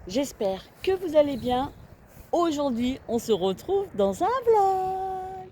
J'espère que vous allez bien. Aujourd'hui, on se retrouve dans un vlog.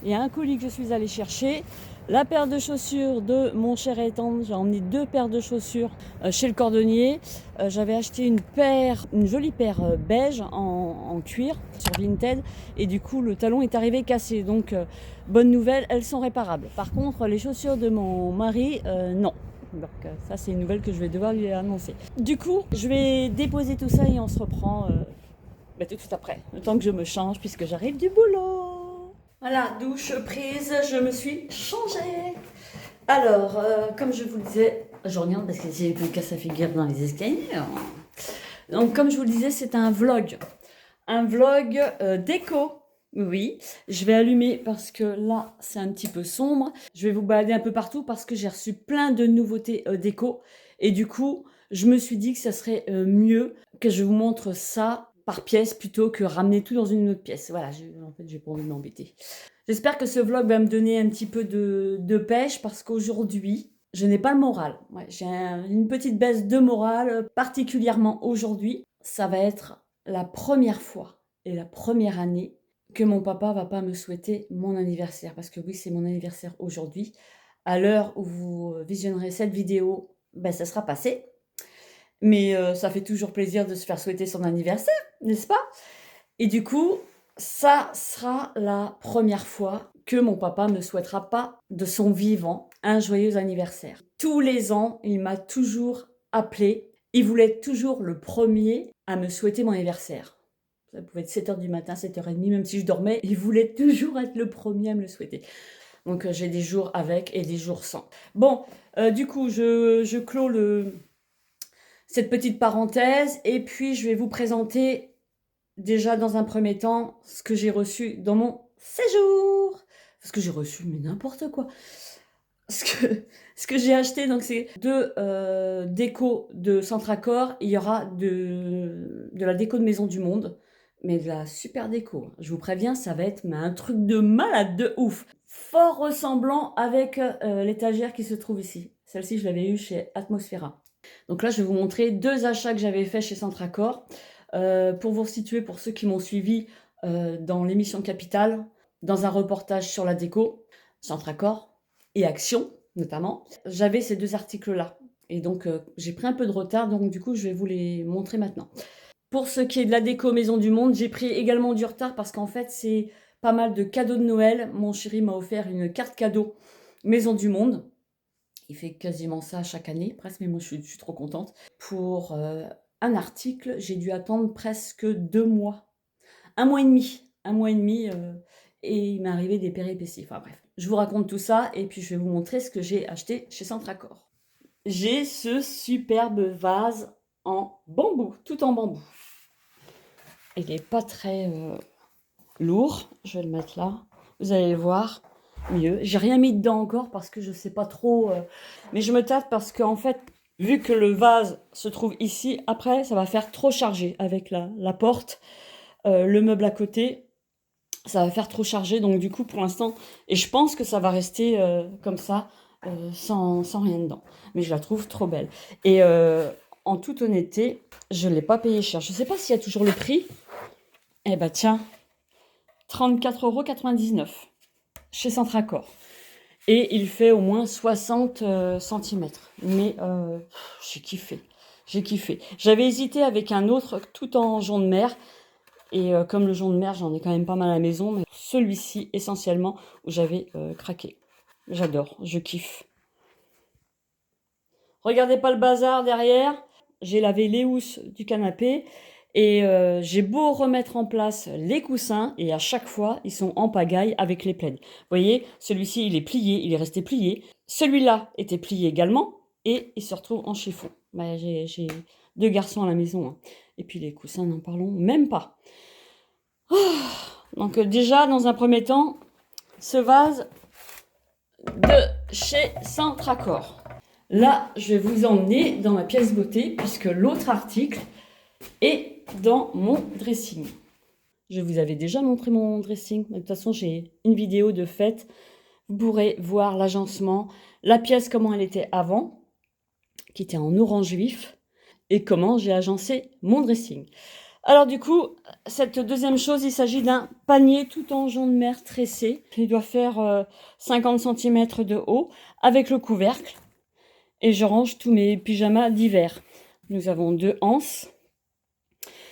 Il y a un colis que je suis allée chercher. La paire de chaussures de mon cher et tendre. J'ai emmené 2 paires de chaussures chez le cordonnier. J'avais acheté une jolie paire beige en cuir sur Vinted. Et du coup, le talon est arrivé cassé. Donc, bonne nouvelle, elles sont réparables. Par contre, les chaussures de mon mari, non. Donc ça, c'est une nouvelle que je vais devoir lui annoncer. Du coup, je vais déposer tout ça et on se reprend tout de suite après. Le temps que je me change puisque j'arrive du boulot. Voilà, douche prise, je me suis changée. Alors, comme je vous le disais, je regarde parce que j'ai plus casse à figure dans les escaliers. Donc, comme je vous le disais, c'est un vlog. Un vlog déco. Oui, je vais allumer parce que là, c'est un petit peu sombre. Je vais vous balader un peu partout parce que j'ai reçu plein de nouveautés déco. Et du coup, je me suis dit que ça serait mieux que je vous montre ça par pièce plutôt que ramener tout dans une autre pièce. Voilà, en fait, j'ai pas envie de m'embêter. J'espère que ce vlog va me donner un petit peu de pêche parce qu'aujourd'hui, je n'ai pas le moral. Ouais, j'ai une petite baisse de morale, particulièrement aujourd'hui. Ça va être la première fois et la première année que mon papa va pas me souhaiter mon anniversaire. Parce que oui, c'est mon anniversaire aujourd'hui. À l'heure où vous visionnerez cette vidéo, ça sera passé. Mais ça fait toujours plaisir de se faire souhaiter son anniversaire, n'est-ce pas? Et du coup, ça sera la première fois que mon papa ne souhaitera pas de son vivant un joyeux anniversaire. Tous les ans, il m'a toujours appelé. Il voulait être toujours le premier à me souhaiter mon anniversaire. Ça pouvait être 7h du matin, 7h30, même si je dormais, il voulait toujours être le premier à me le souhaiter. Donc j'ai des jours avec et des jours sans. Bon, du coup, je clôt cette petite parenthèse et puis je vais vous présenter déjà dans un premier temps ce que j'ai reçu dans mon séjour. Ce que j'ai reçu, mais n'importe quoi. Ce que j'ai acheté, donc c'est deux décos de Centracor. Il y aura de la déco de Maison du Monde, mais de la super déco. Je vous préviens, ça va être un truc de malade, de ouf. Fort ressemblant avec l'étagère qui se trouve ici. Celle-ci, je l'avais eue chez Atmosphera. Donc là, je vais vous montrer 2 achats que j'avais fait chez Centracor. Pour vous situer, pour ceux qui m'ont suivi dans l'émission Capitale, dans un reportage sur la déco, Centracor et Action notamment, j'avais ces 2 articles-là. Et donc, j'ai pris un peu de retard, donc du coup, je vais vous les montrer maintenant. Pour ce qui est de la déco Maison du Monde, j'ai pris également du retard parce qu'en fait, c'est pas mal de cadeaux de Noël. Mon chéri m'a offert une carte cadeau Maison du Monde. Il fait quasiment ça chaque année, presque, mais moi je suis trop contente. Pour un article, j'ai dû attendre presque 2 mois. Un mois et demi. Et il m'est arrivé des péripéties. Enfin bref, je vous raconte tout ça et puis je vais vous montrer ce que j'ai acheté chez Centracor. J'ai ce superbe vase en bambou, tout en bambou. Il n'est pas très lourd. Je vais le mettre là. Vous allez le voir mieux. J'ai rien mis dedans encore parce que je sais pas trop. Mais je me tâte parce qu'en fait, vu que le vase se trouve ici, après, ça va faire trop chargé avec la porte, le meuble à côté. Ça va faire trop chargé. Donc du coup, pour l'instant, et je pense que ça va rester comme ça, sans rien dedans. Mais je la trouve trop belle. Et en toute honnêteté, je ne l'ai pas payé cher. Je ne sais pas s'il y a toujours le prix. Eh ben tiens, 34,99 € chez Centracor. Et il fait au moins 60 cm. Mais j'ai kiffé. J'ai kiffé. J'avais hésité avec un autre tout en jaune de mer. Et comme le jaune de mer, j'en ai quand même pas mal à la maison. Mais celui-ci, essentiellement, où j'avais craqué. J'adore. Je kiffe. Regardez pas le bazar derrière. J'ai lavé les housses du canapé. Et j'ai beau remettre en place les coussins, et à chaque fois, ils sont en pagaille avec les plaids. Vous voyez, celui-ci, il est plié, il est resté plié. Celui-là était plié également, et il se retrouve en chiffon. J'ai 2 garçons à la maison, hein. Et puis les coussins, n'en parlons même pas. Oh, donc déjà, dans un premier temps, ce vase de chez Centracor. Là, je vais vous emmener dans ma pièce beauté puisque l'autre article est dans mon dressing. Je vous avais déjà montré mon dressing. De toute façon, j'ai une vidéo de fait. Vous pourrez voir l'agencement, la pièce comment elle était avant, qui était en orange vif, et comment j'ai agencé mon dressing. Alors du coup, cette deuxième chose, il s'agit d'un panier tout en jonc de mer tressé. Il doit faire 50 cm de haut, avec le couvercle. Et je range tous mes pyjamas d'hiver. Nous avons 2 anses.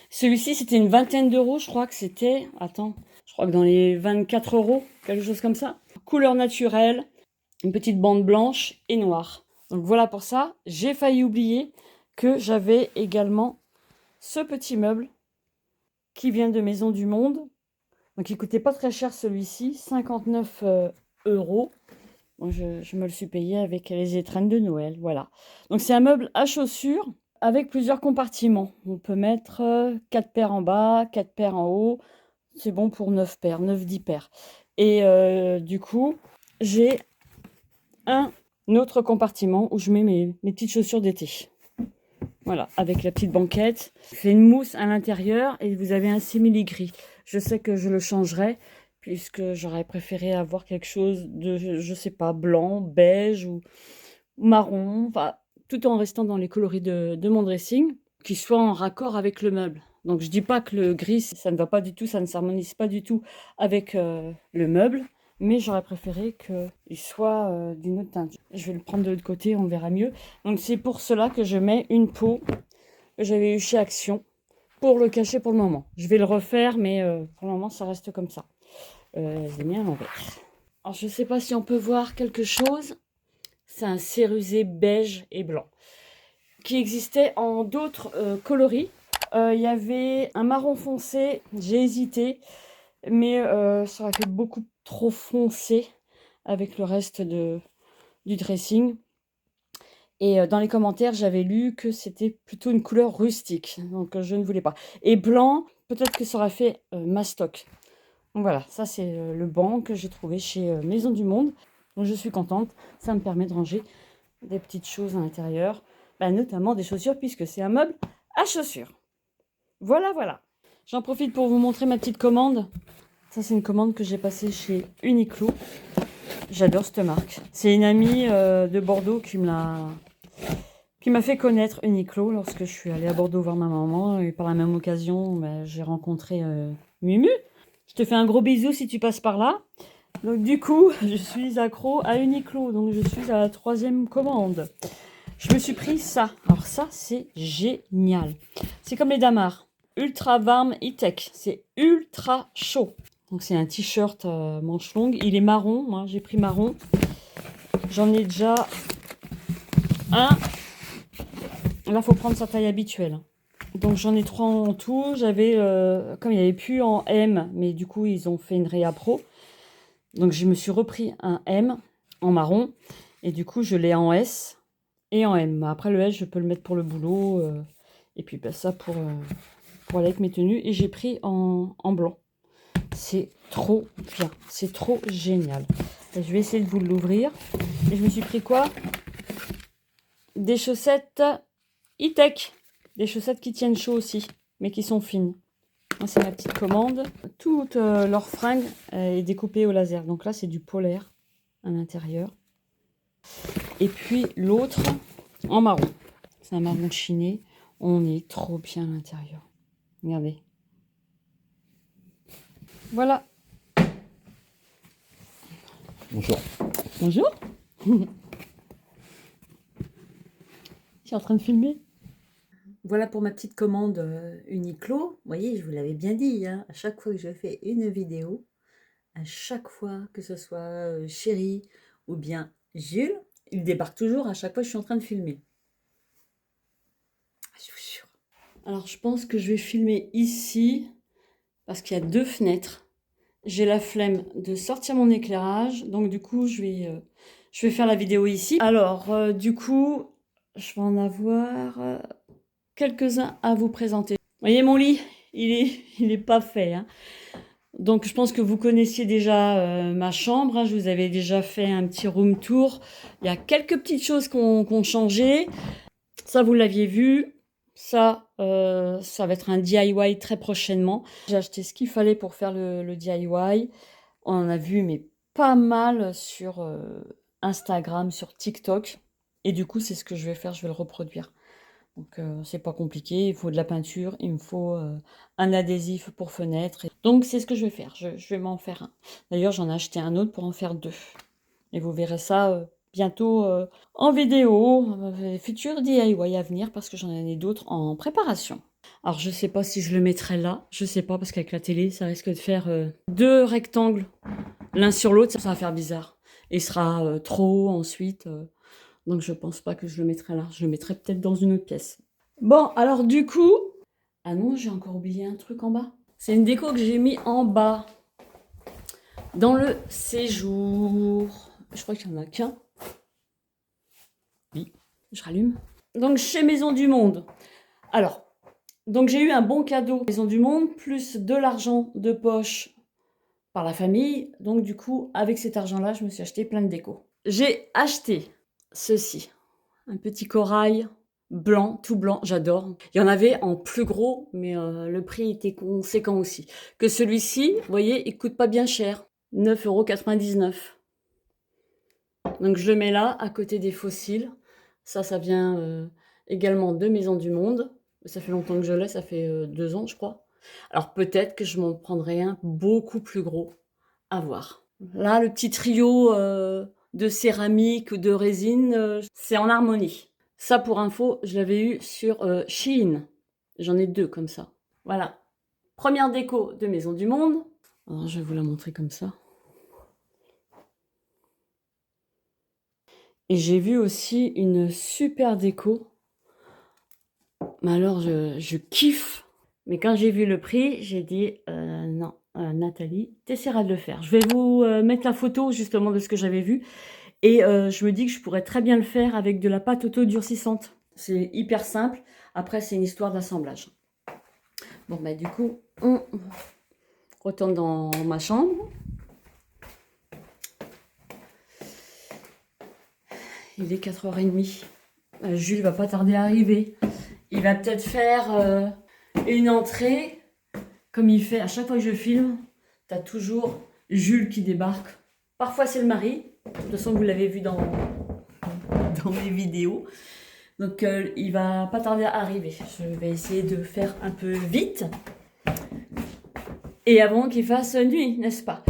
Celui-ci, c'était une vingtaine d'euros. Je crois que c'était... Attends, je crois que dans les 24 euros, quelque chose comme ça. Couleur naturelle, une petite bande blanche et noire. Donc voilà pour ça. J'ai failli oublier que j'avais également ce petit meuble qui vient de Maison du Monde. Donc il coûtait pas très cher celui-ci, 59 euros. Bon, je me le suis payé avec les étrennes de Noël, voilà. Donc c'est un meuble à chaussures avec plusieurs compartiments. On peut mettre 4 paires en bas, 4 paires en haut. C'est bon pour 9 paires, 9-10 paires. Et du coup, j'ai un autre compartiment où je mets mes petites chaussures d'été. Voilà, avec la petite banquette. C'est une mousse à l'intérieur et vous avez un simili-gris. Je sais que je le changerai puisque j'aurais préféré avoir quelque chose de, je sais pas, blanc, beige ou marron, enfin, tout en restant dans les coloris de mon dressing, qui soit en raccord avec le meuble. Donc je dis pas que le gris, ça ne va pas du tout, ça ne s'harmonise pas du tout avec le meuble, mais j'aurais préféré qu'il soit d'une autre teinte. Je vais le prendre de l'autre côté, on verra mieux. Donc c'est pour cela que je mets une peau que j'avais eu chez Action, pour le cacher pour le moment. Je vais le refaire, mais pour le moment, ça reste comme ça. J'ai mis à l'envers. Alors, je ne sais pas si on peut voir quelque chose. C'est un cérusé beige et blanc qui existait en d'autres coloris. Il y avait un marron foncé. J'ai hésité, mais ça aurait fait beaucoup trop foncé avec le reste du dressing. Et dans les commentaires, j'avais lu que c'était plutôt une couleur rustique. Donc, je ne voulais pas. Et blanc, peut-être que ça aurait fait mastoc. Donc voilà, ça c'est le banc que j'ai trouvé chez Maison du Monde. Donc je suis contente, ça me permet de ranger des petites choses à l'intérieur, notamment des chaussures puisque c'est un meuble à chaussures. Voilà, voilà. J'en profite pour vous montrer ma petite commande. Ça c'est une commande que j'ai passée chez Uniqlo. J'adore cette marque. C'est une amie de Bordeaux qui m'a fait connaître Uniqlo lorsque je suis allée à Bordeaux voir ma maman. Et par la même occasion, j'ai rencontré Mumu. Je te fais un gros bisou si tu passes par là. Donc du coup, je suis accro à Uniqlo. Donc je suis à la 3e commande. Je me suis pris ça. Alors ça, c'est génial. C'est comme les Damar. Ultra Warm E-Tech. C'est ultra chaud. Donc c'est un t-shirt manche longue. Il est marron. Moi, j'ai pris marron. J'en ai déjà un. Là, il faut prendre sa taille habituelle. Donc j'en ai 3 en tout. J'avais, comme il n'y avait plus en M, mais du coup ils ont fait une Réa Pro. Donc je me suis repris un M en marron. Et du coup je l'ai en S et en M. Après le S, je peux le mettre pour le boulot. Et puis ça pour aller avec mes tenues. Et j'ai pris en blanc. C'est trop bien. C'est trop génial. Et je vais essayer de vous l'ouvrir. Et je me suis pris quoi? Des chaussettes E-Tech. Des chaussettes qui tiennent chaud aussi, mais qui sont fines. C'est ma petite commande. Toute leur fringue est découpée au laser. Donc là, c'est du polaire à l'intérieur. Et puis l'autre en marron. C'est un marron chiné. On est trop bien à l'intérieur. Regardez. Voilà. Bonjour. Bonjour. Je suis en train de filmer. Voilà pour ma petite commande Uniqlo. Vous voyez, je vous l'avais bien dit, hein, à chaque fois que je fais une vidéo, à chaque fois que ce soit Chéri ou bien Jules, il débarque toujours à chaque fois que je suis en train de filmer. Je vous jure. Alors je pense que je vais filmer ici parce qu'il y a 2 fenêtres. J'ai la flemme de sortir mon éclairage, donc du coup je vais faire la vidéo ici. Alors du coup, je vais en avoir quelques-uns à vous présenter. Vous voyez mon lit, il est pas fait. Hein. Donc je pense que vous connaissiez déjà ma chambre, hein. Je vous avais déjà fait un petit room tour. Il y a quelques petites choses qu'on changé. Ça, vous l'aviez vu. Ça va être un DIY très prochainement. J'ai acheté ce qu'il fallait pour faire le DIY. On en a vu, mais pas mal sur Instagram, sur TikTok. Et du coup, c'est ce que je vais faire, je vais le reproduire. Donc, c'est pas compliqué, il faut de la peinture, il me faut un adhésif pour fenêtre. Donc, c'est ce que je vais faire, je vais m'en faire un. D'ailleurs, j'en ai acheté un autre pour en faire 2. Et vous verrez ça bientôt en vidéo, les futurs DIY à venir, parce que j'en ai d'autres en préparation. Alors, je sais pas si je le mettrai là, je sais pas, parce qu'avec la télé, ça risque de faire 2 rectangles l'un sur l'autre, ça va faire bizarre. Et il sera trop haut ensuite. Donc je pense pas que je le mettrai là. Je le mettrai peut-être dans une autre pièce. Bon, alors du coup... Ah non, j'ai encore oublié un truc en bas. C'est une déco que j'ai mis en bas. Dans le séjour. Je crois qu'il n'y en a qu'un. Oui, je rallume. Donc chez Maison du Monde. Alors, donc j'ai eu un bon cadeau Maison du Monde, plus de l'argent de poche par la famille. Donc du coup, avec cet argent-là, je me suis acheté plein de déco. J'ai acheté ceci. Un petit corail blanc, tout blanc, j'adore. Il y en avait en plus gros, mais le prix était conséquent aussi. Que celui-ci, vous voyez, il coûte pas bien cher. 9,99 €. Donc je le mets là, à côté des fossiles. Ça vient également de Maison du Monde. Ça fait longtemps que je l'ai, ça fait 2 ans, je crois. Alors peut-être que je m'en prendrai un beaucoup plus gros. À voir. Là, le petit trio de céramique ou de résine, c'est en harmonie. Ça, pour info, je l'avais eu sur Shein. J'en ai 2 comme ça. Voilà. Première déco de Maison du Monde. Alors, je vais vous la montrer comme ça. Et j'ai vu aussi une super déco. Mais alors, je kiffe. Mais quand j'ai vu le prix, j'ai dit non, Nathalie, t'essaieras de le faire. Je vais vous mettre la photo justement de ce que j'avais vu. Et je me dis que je pourrais très bien le faire avec de la pâte auto-durcissante. C'est hyper simple. Après, c'est une histoire d'assemblage. Bon, bah du coup, on retourne dans ma chambre. Il est 4h30. Jules va pas tarder à arriver. Il va peut-être faire une entrée, comme il fait à chaque fois que je filme. T'as toujours Jules qui débarque. Parfois, c'est le mari. De toute façon, vous l'avez vu dans mes vidéos. Donc, il va pas tarder à arriver. Je vais essayer de faire un peu vite. Et avant qu'il fasse nuit, n'est-ce pas?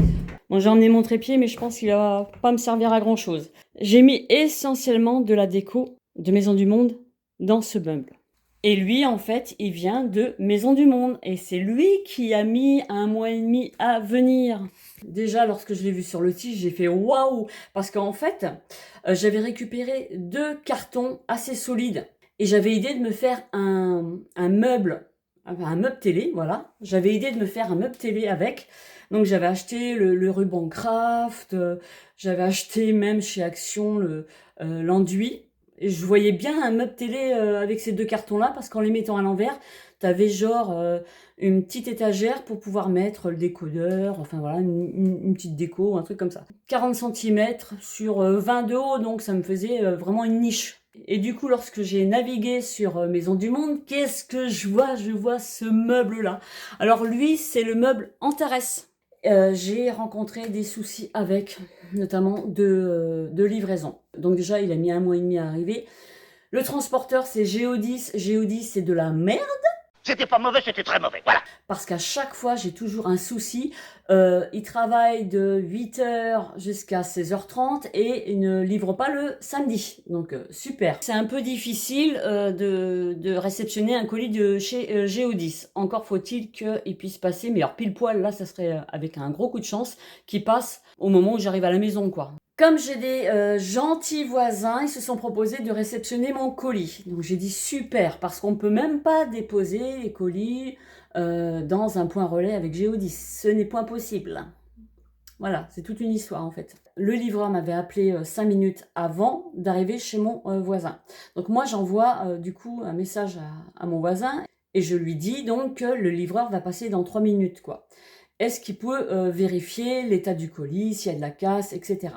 Bon, j'ai emmené mon trépied, mais je pense qu'il va pas me servir à grand-chose. J'ai mis essentiellement de la déco de Maison du Monde dans ce meuble. Et lui, en fait, il vient de Maison du Monde. Et c'est lui qui a mis 1 mois et demi à venir. Déjà, lorsque je l'ai vu sur le tige, j'ai fait waouh! Parce qu'en fait, j'avais récupéré 2 cartons assez solides. Et j'avais idée de me faire un meuble télé, voilà. J'avais idée de me faire un meuble télé avec. Donc j'avais acheté le ruban craft, j'avais acheté même chez Action l'enduit. Et je voyais bien un meuble télé avec ces 2 cartons-là, parce qu'en les mettant à l'envers, t'avais genre une petite étagère pour pouvoir mettre le décodeur, enfin voilà, une petite déco, un truc comme ça. 40 cm sur 20 de haut, donc ça me faisait vraiment une niche. Et du coup, lorsque j'ai navigué sur Maison du Monde, qu'est-ce que je vois? Je vois ce meuble-là. Alors lui, c'est le meuble Antares. J'ai rencontré des soucis avec, notamment de livraison. Donc déjà, il a mis 1 mois et demi à arriver. Le transporteur, c'est Géodis. Géodis, c'est de la merde. C'était pas mauvais, c'était très mauvais, voilà. Parce qu'à chaque fois, j'ai toujours un souci. Il travaille de 8h jusqu'à 16h30 et il ne livre pas le samedi. Donc, super. C'est un peu difficile de réceptionner un colis de chez Géodis. Encore faut-il qu'il puisse passer, mais alors pile poil, là, ça serait avec un gros coup de chance, qui passe au moment où j'arrive à la maison, quoi. Comme j'ai des gentils voisins, ils se sont proposés de réceptionner mon colis. Donc j'ai dit super, parce qu'on ne peut même pas déposer les colis dans un point relais avec Géodis. Ce n'est point possible. Voilà, c'est toute une histoire en fait. Le livreur m'avait appelé 5 minutes avant d'arriver chez mon voisin. Donc moi j'envoie du coup un message à mon voisin et je lui dis donc que le livreur va passer dans 3 minutes, quoi. est-ce qu'il peut vérifier l'état du colis, s'il y a de la casse, etc.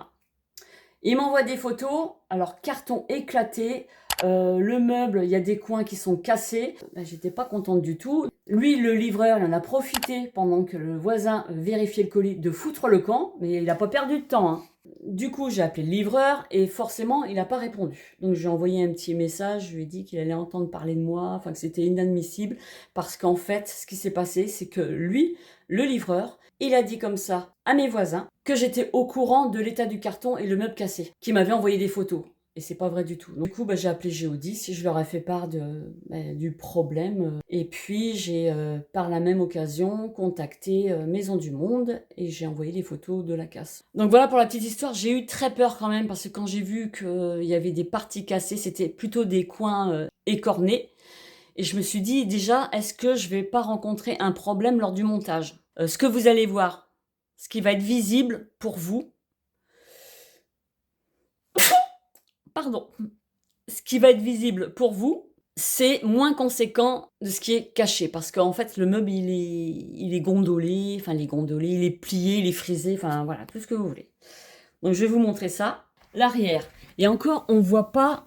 Il m'envoie des photos, alors carton éclaté, le meuble, il y a des coins qui sont cassés. Ben, j'étais pas contente du tout. Lui, le livreur, il en a profité pendant que le voisin vérifiait le colis de foutre le camp, mais il n'a pas perdu de temps, hein. Du coup, j'ai appelé le livreur et forcément, il n'a pas répondu. Donc, je lui ai envoyé un petit message, je lui ai dit qu'il allait entendre parler de moi, enfin que c'était inadmissible, parce qu'en fait, ce qui s'est passé, c'est que lui, le livreur, il a dit comme ça à mes voisins que j'étais au courant de l'état du carton et le meuble cassé, qui m'avait envoyé des photos. Et c'est pas vrai du tout. Donc, du coup, j'ai appelé Géodis, je leur ai fait part du problème. Et puis, j'ai par la même occasion contacté Maison du Monde et j'ai envoyé les photos de la casse. Donc voilà pour la petite histoire. J'ai eu très peur quand même parce que quand j'ai vu qu'il y avait des parties cassées, c'était plutôt des coins écornés. Et je me suis dit déjà, est-ce que je vais pas rencontrer un problème lors du montage? Ce que vous allez voir, ce qui va être visible pour vous, pardon, ce qui va être visible pour vous, c'est moins conséquent de ce qui est caché. Parce qu'en fait, le meuble, il est gondolé, il est plié, il est frisé, enfin voilà, tout ce que vous voulez. Donc je vais vous montrer ça. L'arrière. Et encore, on ne voit pas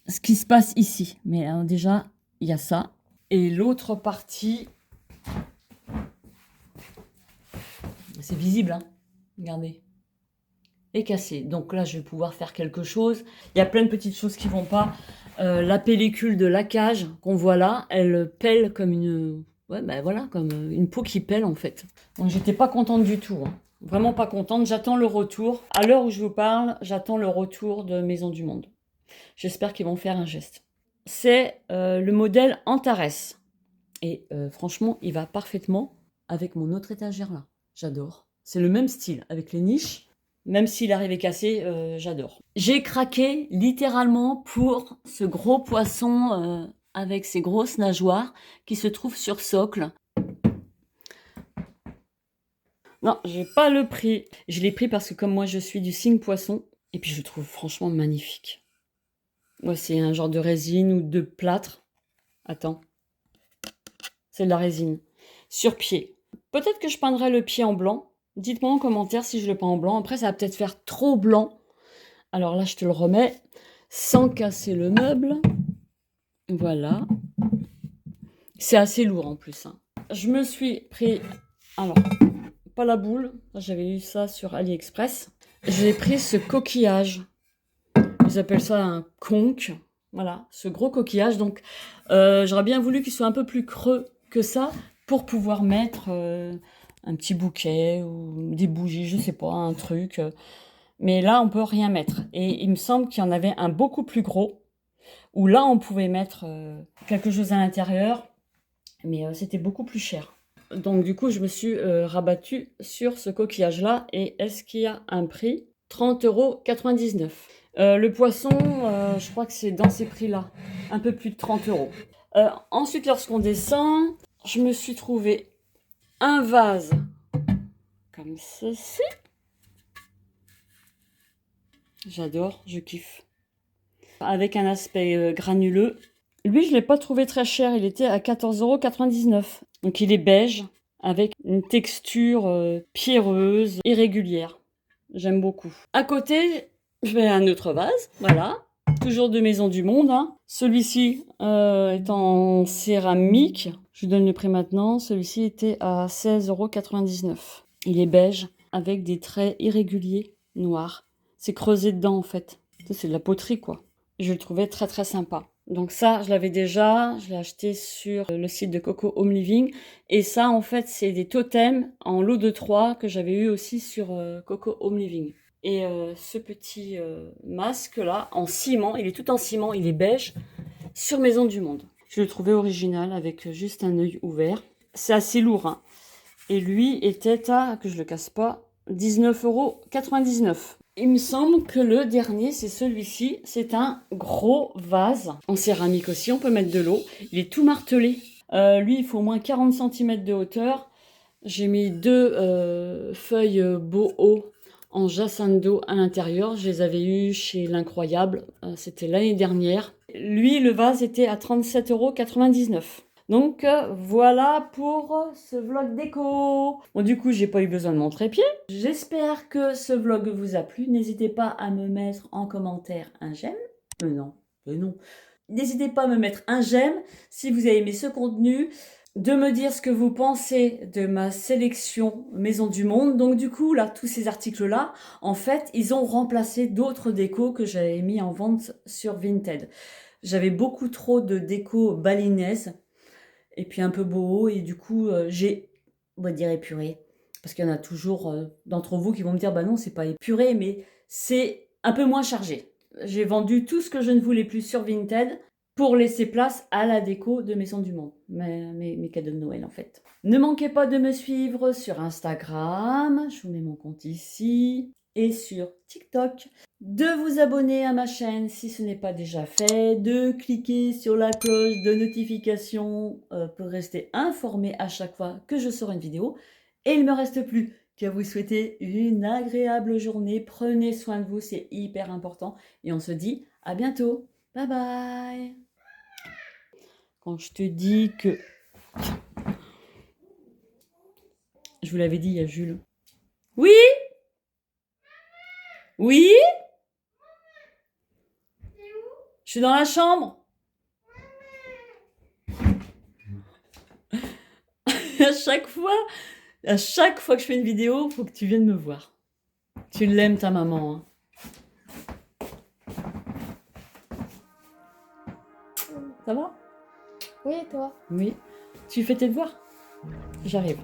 ce qui se passe ici. Mais déjà, il y a ça. Et l'autre partie, c'est visible, hein. Regardez. Est cassé. Donc là, je vais pouvoir faire quelque chose. Il y a plein de petites choses qui vont pas. La pellicule de la cage qu'on voit là, elle pèle comme une... Ouais, ben voilà, comme une peau qui pèle en fait. Donc j'étais pas contente du tout, hein. Vraiment pas contente. J'attends le retour. À l'heure où je vous parle, j'attends le retour de Maison du Monde. J'espère qu'ils vont faire un geste. C'est le modèle Antares. Et franchement, il va parfaitement avec mon autre étagère là. J'adore. C'est le même style, avec les niches. Même s'il arrive cassé, j'adore. J'ai craqué littéralement pour ce gros poisson avec ses grosses nageoires qui se trouve sur socle. Non, j'ai pas le prix. Je l'ai pris parce que comme moi je suis du signe poisson, et puis je le trouve franchement magnifique. Ouais, c'est un genre de résine ou de plâtre. Attends. C'est de la résine. Sur pied. Peut-être que je peindrai le pied en blanc. Dites-moi en commentaire si je le peins en blanc. Après, ça va peut-être faire trop blanc. Alors là, je te le remets sans casser le meuble. Voilà. C'est assez lourd en plus, hein. Je me suis pris... Alors, pas la boule. J'avais eu ça sur AliExpress. J'ai pris ce coquillage. Ils appellent ça un conque. Voilà, ce gros coquillage. Donc, j'aurais bien voulu qu'il soit un peu plus creux que ça pour pouvoir mettre... un petit bouquet ou des bougies, je sais pas, un truc. Mais là, on peut rien mettre. Et il me semble qu'il y en avait un beaucoup plus gros, où là, on pouvait mettre quelque chose à l'intérieur, mais c'était beaucoup plus cher. Donc du coup, je me suis rabattue sur ce coquillage-là. Et est-ce qu'il y a un prix? 30,99 €. Le poisson, je crois que c'est dans ces prix-là, un peu plus de 30 €. Ensuite, lorsqu'on descend, je me suis trouvé un vase comme ceci. J'adore, je kiffe. Avec un aspect granuleux. Lui, je ne l'ai pas trouvé très cher. Il était à 14,99 €. Donc, il est beige avec une texture pierreuse, irrégulière. J'aime beaucoup. À côté, je vais un autre vase. Voilà. Toujours de Maison du Monde, hein. Celui-ci est en céramique. Je vous donne le prix maintenant. Celui-ci était à 16,99 €. Il est beige avec des traits irréguliers noirs. C'est creusé dedans en fait. C'est de la poterie quoi. Je le trouvais très très sympa. Donc ça, je l'avais déjà. Je l'ai acheté sur le site de Coco Home Living. Et ça, en fait, c'est des totems en lot de 3 que j'avais eu aussi sur Coco Home Living. Et ce petit masque là, en ciment, il est tout en ciment, il est beige, sur Maison du Monde. Je le trouvais original avec juste un œil ouvert. C'est assez lourd, hein. Et lui était à, que je le casse pas, 19,99 €. Il me semble que le dernier, c'est celui-ci. C'est un gros vase en céramique aussi, on peut mettre de l'eau. Il est tout martelé. Lui, il faut au moins 40 cm de hauteur. J'ai mis 2 feuilles boho en Jassando à l'intérieur. Je les avais eues chez l'Incroyable. C'était l'année dernière. Lui, le vase était à 37,99 €. Donc voilà pour ce vlog déco. Bon, du coup, j'ai pas eu besoin de mon trépied. J'espère que ce vlog vous a plu. N'hésitez pas à me mettre en commentaire un j'aime. Non, non. N'hésitez pas à me mettre un j'aime si vous avez aimé ce contenu, de me dire ce que vous pensez de ma sélection Maison du Monde. Donc du coup, là, tous ces articles-là, en fait, ils ont remplacé d'autres décos que j'avais mis en vente sur Vinted. J'avais beaucoup trop de déco balinaise et puis un peu boho, et du coup, j'ai, on va dire, épuré. Parce qu'il y en a toujours d'entre vous qui vont me dire, bah non, c'est pas épuré, mais c'est un peu moins chargé. J'ai vendu tout ce que je ne voulais plus sur Vinted pour laisser place à la déco de Maison du Monde. Mes cadeaux de Noël, en fait. Ne manquez pas de me suivre sur Instagram. Je vous mets mon compte ici. Et sur TikTok. De vous abonner à ma chaîne si ce n'est pas déjà fait. De cliquer sur la cloche de notification pour rester informé à chaque fois que je sors une vidéo. Et il ne me reste plus qu'à vous souhaiter une agréable journée. Prenez soin de vous, c'est hyper important. Et on se dit à bientôt. Bye bye. Quand je te dis que... Je vous l'avais dit, il y a Jules. Oui? Oui? Je suis dans la chambre. À chaque fois que je fais une vidéo, il faut que tu viennes me voir. Tu l'aimes, ta maman, hein. Ça va? Oui, et toi? Oui. Tu fais tes devoirs? J'arrive.